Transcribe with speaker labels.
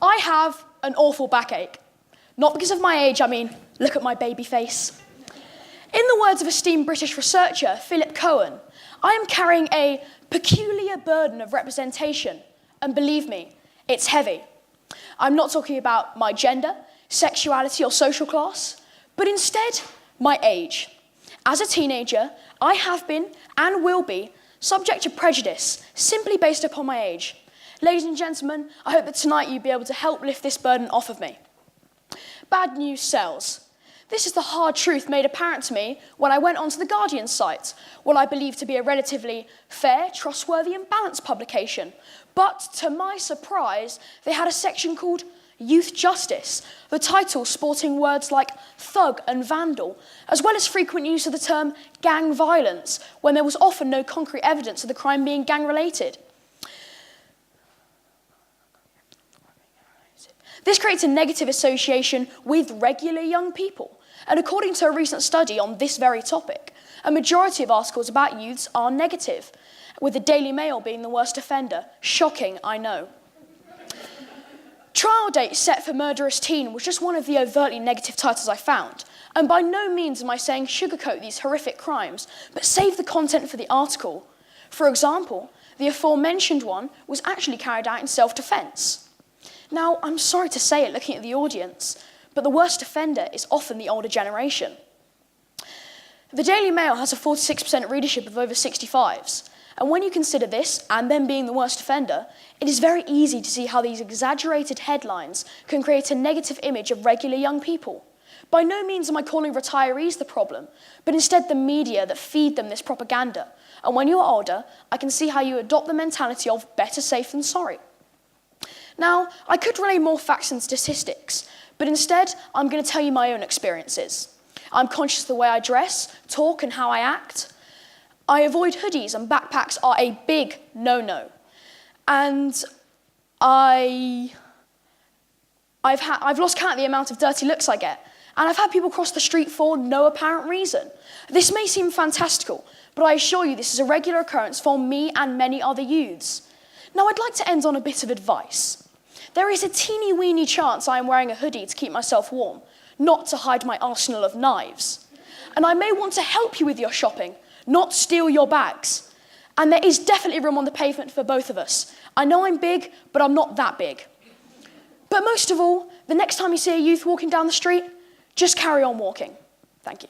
Speaker 1: I have an awful backache. Not because of my age, I mean, look at my baby face. In the words of esteemed British researcher Philip Cohen, I am carrying a peculiar burden of representation, and believe me, it's heavy. I'm not talking about my gender, sexuality, or social class, but instead, my age. As a teenager, I have been, and will be, subject to prejudice simply based upon my age. Ladies and gentlemen, I hope that tonight you'll be able to help lift this burden off of me. Bad news sells. This is the hard truth made apparent to me when I went onto the Guardian site, what I believe to be a relatively fair, trustworthy and balanced publication. But to my surprise, they had a section called Youth Justice, the title sporting words like thug and vandal, as well as frequent use of the term gang violence, when there was often no concrete evidence of the crime being gang-related. This creates a negative association with regular young people. And according to a recent study on this very topic, a majority of articles about youths are negative, with the Daily Mail being the worst offender. Shocking, I know. Trial date set for murderous teen was just one of the overtly negative titles I found. And by no means am I saying sugarcoat these horrific crimes, but save the content for the article. For example, the aforementioned one was actually carried out in self-defense. Now, I'm sorry to say it looking at the audience, but the worst offender is often the older generation. The Daily Mail has a 46% readership of over 65s, and when you consider this, and them being the worst offender, it is very easy to see how these exaggerated headlines can create a negative image of regular young people. By no means am I calling retirees the problem, but instead the media that feed them this propaganda. And when you're older, I can see how you adopt the mentality of better safe than sorry. Now, I could relay more facts and statistics, but instead, I'm going to tell you my own experiences. I'm conscious of the way I dress, talk, and how I act. I avoid hoodies, and backpacks are a big no-no. And I've lost count of the amount of dirty looks I get, and I've had people cross the street for no apparent reason. This may seem fantastical, but I assure you this is a regular occurrence for me and many other youths. Now, I'd like to end on a bit of advice. There is a teeny-weeny chance I am wearing a hoodie to keep myself warm, not to hide my arsenal of knives. And I may want to help you with your shopping, not steal your bags. And there is definitely room on the pavement for both of us. I know I'm big, but I'm not that big. But most of all, the next time you see a youth walking down the street, just carry on walking. Thank you.